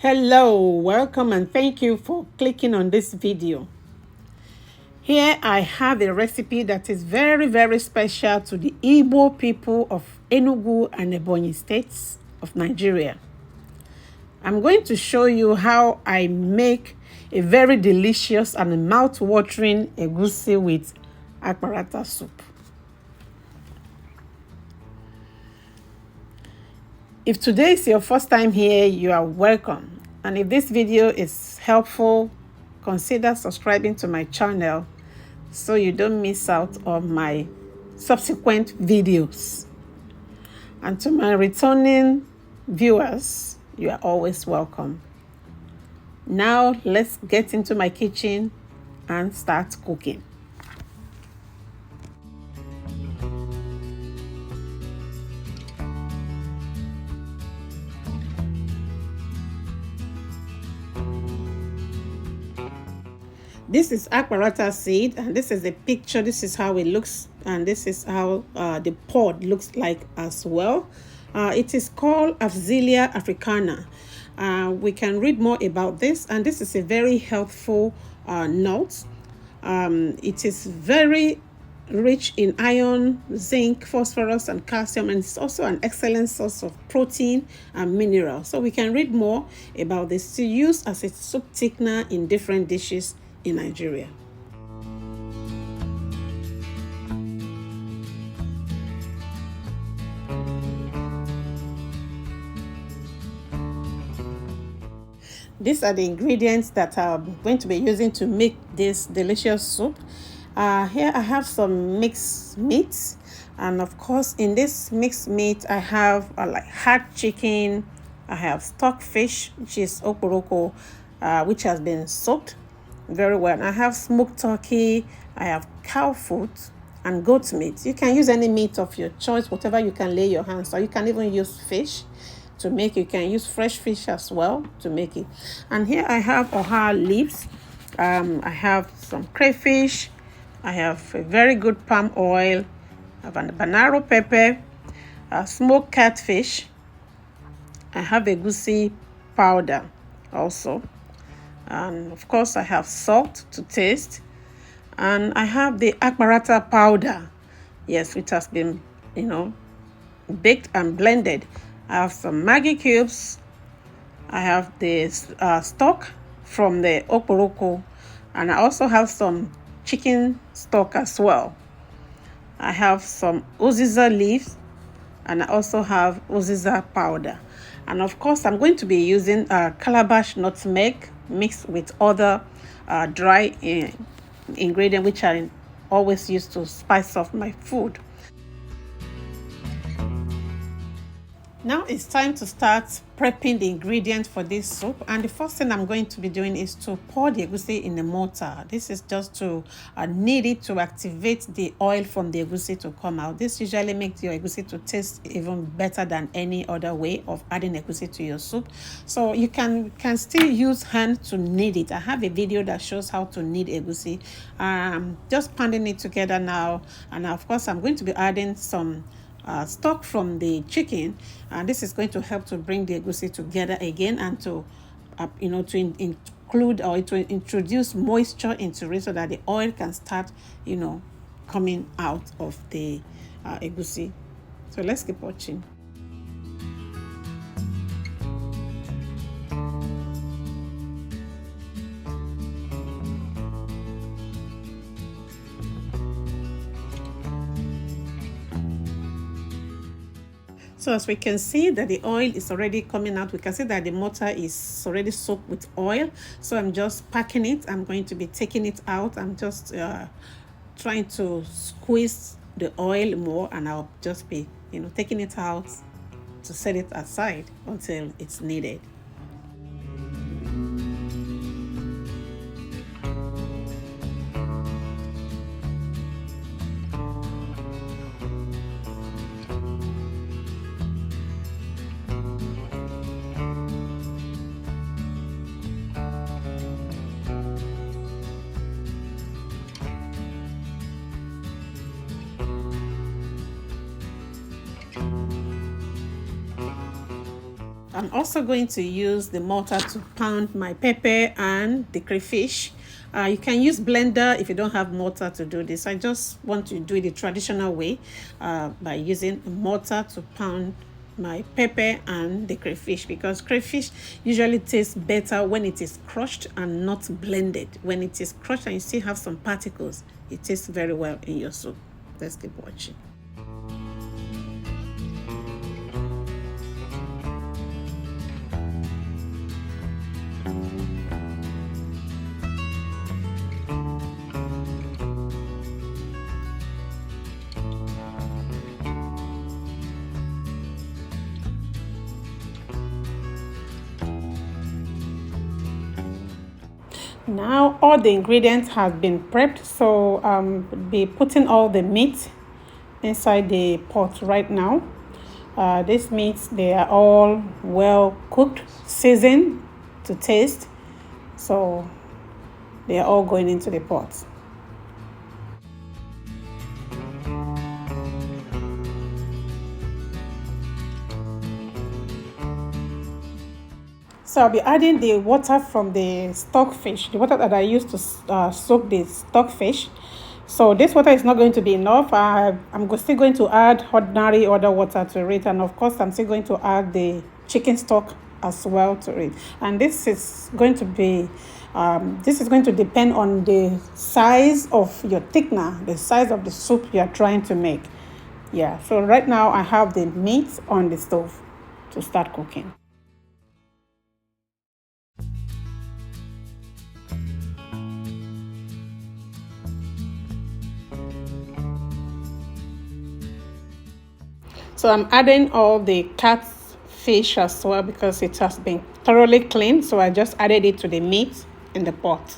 Hello, welcome and thank you for clicking on this video. Here I have a recipe that is very special to the Igbo people of Enugu and Ebonyi states of Nigeria. I'm going to show you how I make a very delicious and mouth-watering egusi with Akparata soup. If today is your first time here, you are welcome. And if this video is helpful, consider subscribing to my channel so you don't miss out on my subsequent videos. And to my returning viewers, you are always welcome. Now let's get into my kitchen and start cooking. This is Akparata seed, and this is a picture. This is how it looks, and this is how the pod looks like as well. It is called Afzelia africana. We can read more about this, and this is a very healthful nut. It is very rich in iron, zinc, phosphorus, and calcium, and it's also an excellent source of protein and mineral. So we can read more about this to use as a soup thickener in different dishes in Nigeria. These are the ingredients that I'm going to be using to make this delicious soup. Here I have some mixed meats, and of course in this mixed meat I have like hard chicken, I have stockfish, which is okporoko, which has been soaked very well. I have smoked turkey, I have cow foot, and goat meat. You can use any meat of your choice, whatever you can lay your hands on. You can even use fish to make it. You can use fresh fish as well to make it. And here I have aara leaves. I have some crayfish. I have a very good palm oil. I have a banaro pepper, smoked catfish. I have egusi powder also. And of course I have salt to taste, and I have the akparata powder, yes, which has been baked and blended. I have some Maggi cubes. I have the stock from the okporoko, and I also have some chicken stock as well. I have some Uziza leaves, and I also have Uziza powder. And of course I'm going to be using calabash nutmeg mixed with other dry ingredient which I always use to spice up my food. Now it's time to start prepping the ingredients for this soup, and the first thing I'm going to be doing is to pour the egusi in a mortar. This is just to knead it to activate the oil from the egusi to come out. This usually makes your egusi to taste even better than any other way of adding egusi to your soup. So you can still use hand to knead it. I have a video that shows how to knead egusi. Just pounding it together now, and of course I'm going to be adding some stock from the chicken, and this is going to help to bring the egusi together again, and to include or to introduce moisture into it so that the oil can start coming out of the egusi. So let's keep watching. So as we can see that the oil is already coming out, we can see that the mortar is already soaked with oil. So I'm just packing it. I'm going to be taking it out. I'm just trying to squeeze the oil more, and I'll just be taking it out to set it aside until it's needed. I'm also going to use the mortar to pound my pepper and the crayfish. You can use blender if you don't have mortar to do this. I just want to do it the traditional way by using a mortar to pound my pepper and the crayfish, because crayfish usually tastes better when it is crushed and not blended. When it is crushed and you still have some particles, it tastes very well in your soup. Let's keep watching. Now all the ingredients have been prepped, so be putting all the meat inside the pot right now. These meats, they are all well cooked, seasoned to taste, so they are all going into the pot. So I'll be adding the water from the stockfish, the water that I used to soak the stockfish. So this water is not going to be enough. I'm still going to add ordinary other water to it. And of course, I'm still going to add the chicken stock as well to it. And this is going to be, this is going to depend on the size of your thickener, the size of the soup you're trying to make. Yeah, so right now I have the meat on the stove to start cooking. So I'm adding all the catfish as well because it has been thoroughly cleaned. So I just added it to the meat in the pot.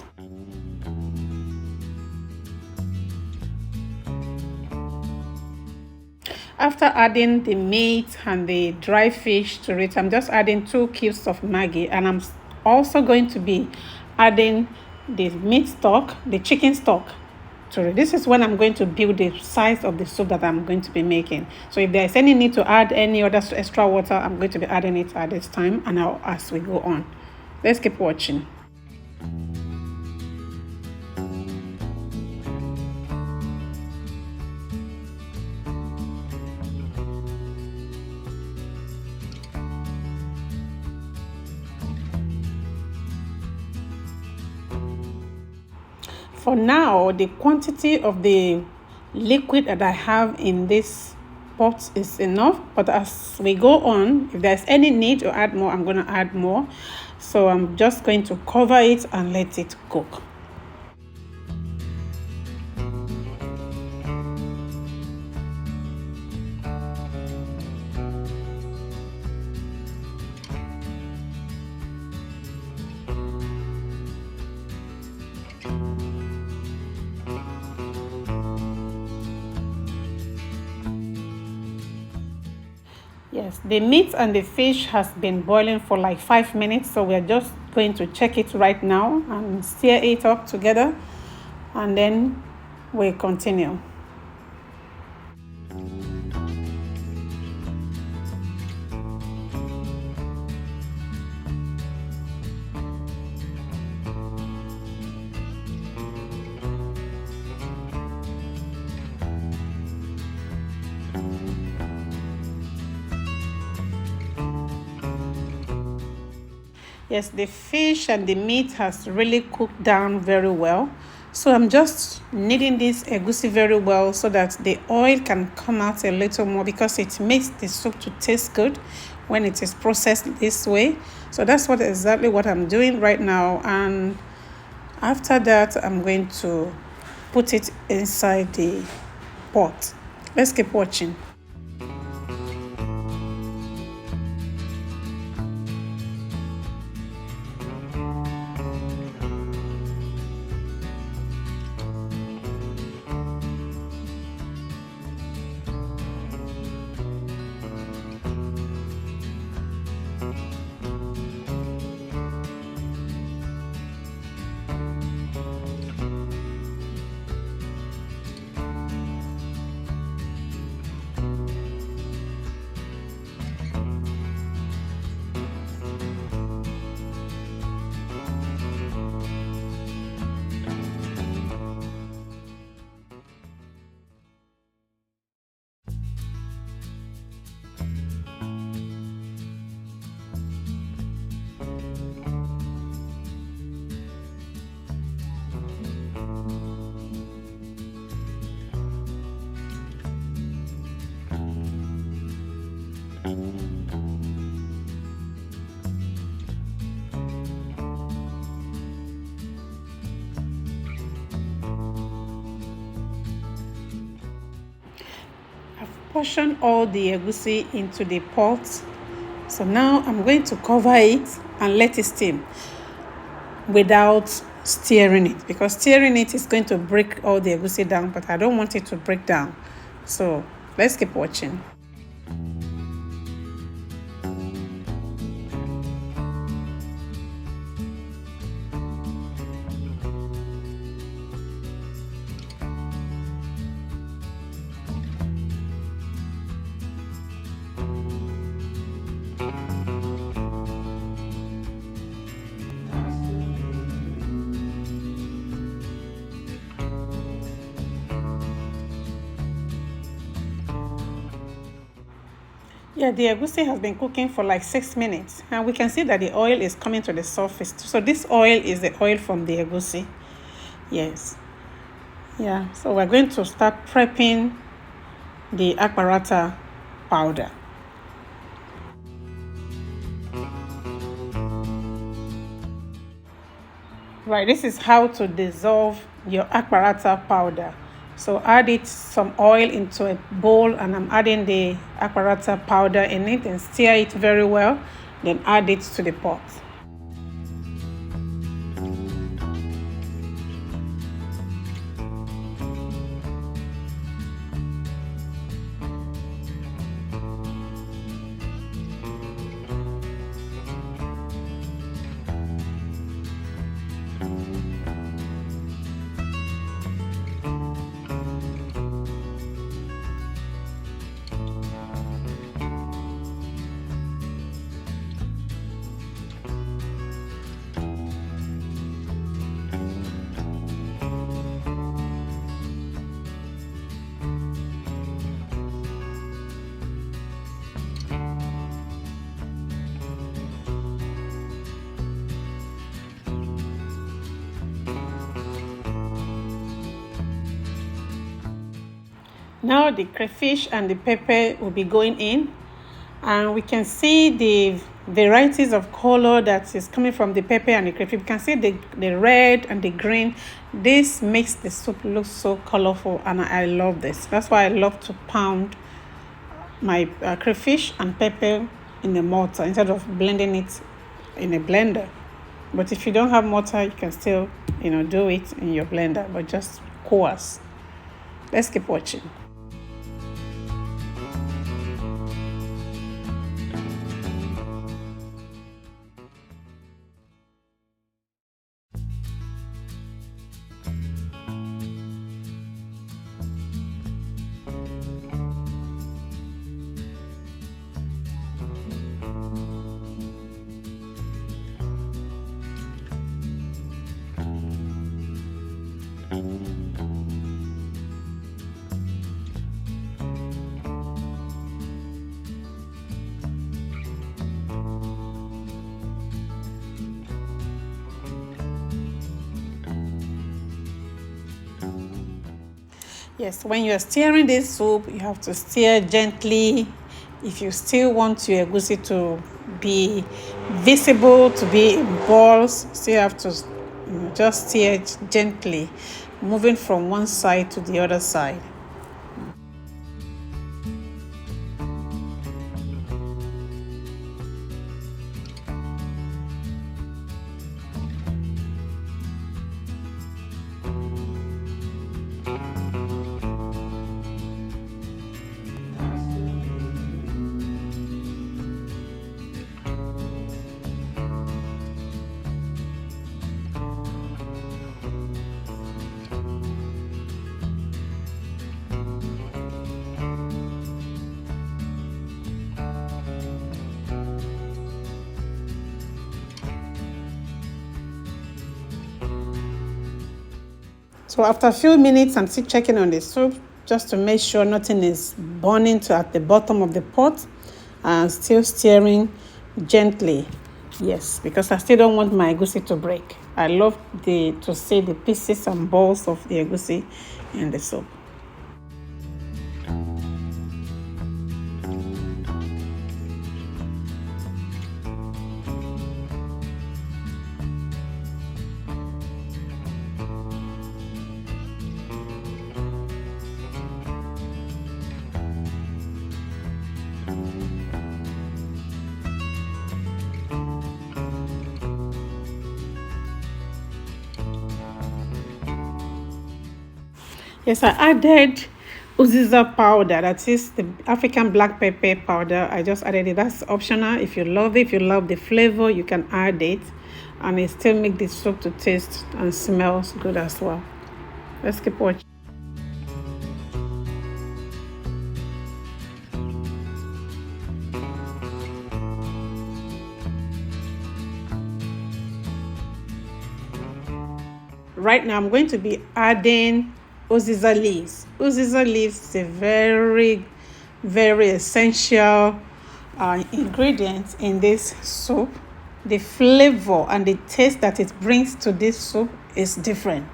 After adding the meat and the dry fish to it, I'm just adding 2 cubes of Maggi, and I'm also going to be adding the meat stock, the chicken stock. So this is when I'm going to build the size of the soup that I'm going to be making. So if there's any need to add any other extra water, I'm going to be adding it at this time and as we go on. Let's keep watching. For now, the quantity of the liquid that I have in this pot is enough, but as we go on, if there's any need to add more, I'm going to add more. So I'm just going to cover it and let it cook. Yes, the meat and the fish has been boiling for like 5 minutes, so we're just going to check it right now and stir it up together, and then we'll continue. Yes, the fish and the meat has really cooked down very well. So I'm just kneading this egusi very well so that the oil can come out a little more, because it makes the soup to taste good when it is processed this way. So that's exactly what I'm doing right now. And after that, I'm going to put it inside the pot. Let's keep watching. portioned all the egusi into the pot. So now I'm going to cover it and let it steam without stirring it, because stirring it is going to break all the egusi down, but I don't want it to break down. So let's keep watching. Yeah, the egusi has been cooking for like 6 minutes, and we can see that the oil is coming to the surface. So this oil is the oil from the egusi. Yes. Yeah, so we're going to start prepping the akparata powder. Right, this is how to dissolve your akparata powder. So add it some oil into a bowl, and I'm adding the akparata powder in it and stir it very well. Then add it to the pot. Now the crayfish and the pepper will be going in, and we can see the varieties of color that is coming from the pepper and the crayfish. We can see the red and the green. This makes the soup look so colorful, and I love this. That's why I love to pound my crayfish and pepper in a mortar instead of blending it in a blender. But if you don't have mortar, you can still do it in your blender, but just coarse. Let's keep watching. Yes, when you're stirring this soup, you have to stir gently. If you still want your egusi to be visible, to be in balls, still have to just stir it gently, moving from one side to the other side. So after a few minutes, I'm still checking on the soup just to make sure nothing is burning at the bottom of the pot, and still stirring gently. Yes, because I still don't want my egusi to break. I love to see the pieces and balls of the egusi in the soup. Yes, I added Uziza powder, that is the African black pepper powder. I just added it. That's optional. If you love it, if you love the flavor, you can add it, and it still make the soup to taste and smells good as well. Let's keep watching. Right now, I'm going to be adding Uziza leaves. Uziza leaves is a very, very essential ingredient in this soup. The flavor and the taste that it brings to this soup is different.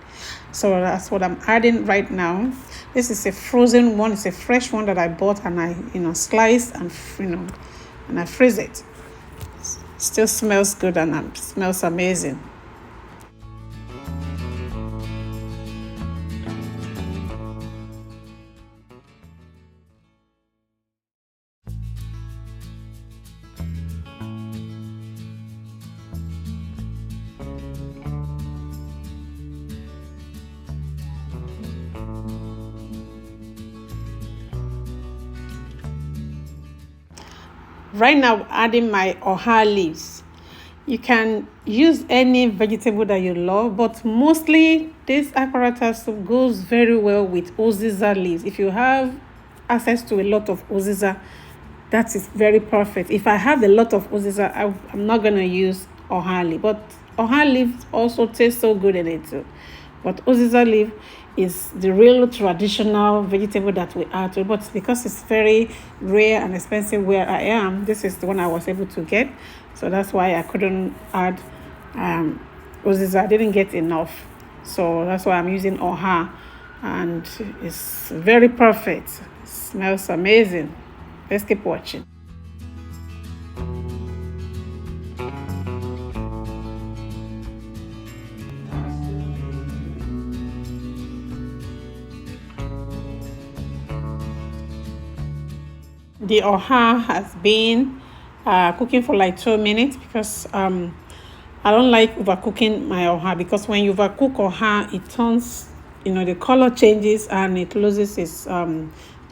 So that's what I'm adding right now. This is a frozen one. It's a fresh one that I bought, and I slice and and I freeze it. Still smells good and smells amazing. Right now, adding my oha leaves. You can use any vegetable that you love, but mostly this akparata soup goes very well with uziza leaves. If you have access to a lot of uziza, that is very perfect. If I have a lot of uziza, I'm not going to use oha leaf, but oha leaves also taste so good in it too. But uziza leaf is the real traditional vegetable that we add to it. But because it's very rare and expensive where I am, this is the one I was able to get. So that's why I couldn't add uziza. I didn't get enough. So that's why I'm using oha. And it's very perfect. It smells amazing. Let's keep watching. The oha has been cooking for like 2 minutes because I don't like overcooking my oha, because when you overcook oha, it turns, the color changes and it loses its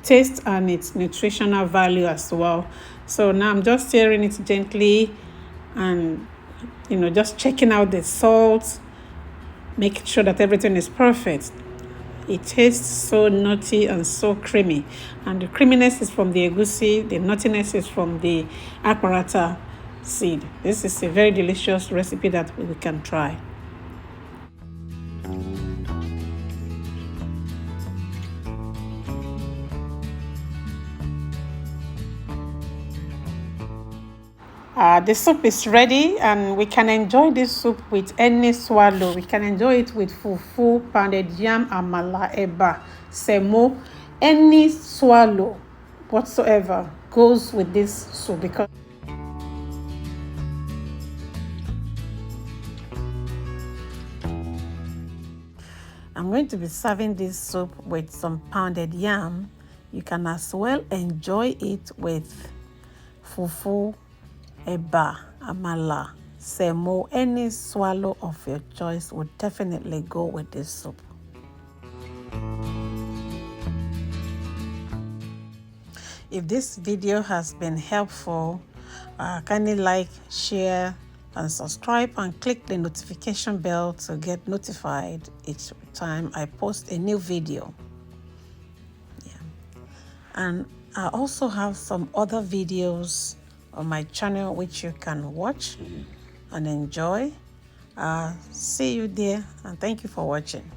taste and its nutritional value as well. So now I'm just stirring it gently and just checking out the salt, making sure that everything is perfect. It tastes so nutty and so creamy. And the creaminess is from the egusi, the nuttiness is from the akparata seed. This is a very delicious recipe that we can try. The soup is ready, and we can enjoy this soup with any swallow. We can enjoy it with fufu, pounded yam, amala, eba, semo. Any swallow whatsoever goes with this soup, because I'm going to be serving this soup with some pounded yam. You can as well enjoy it with fufu, eba, amala, semo. Any swallow of your choice would definitely go with this soup. If this video has been helpful, kindly like, share, and subscribe, and click the notification bell to get notified each time I post a new video. And I also have some other videos on my channel which you can watch and enjoy. See you there, and thank you for watching.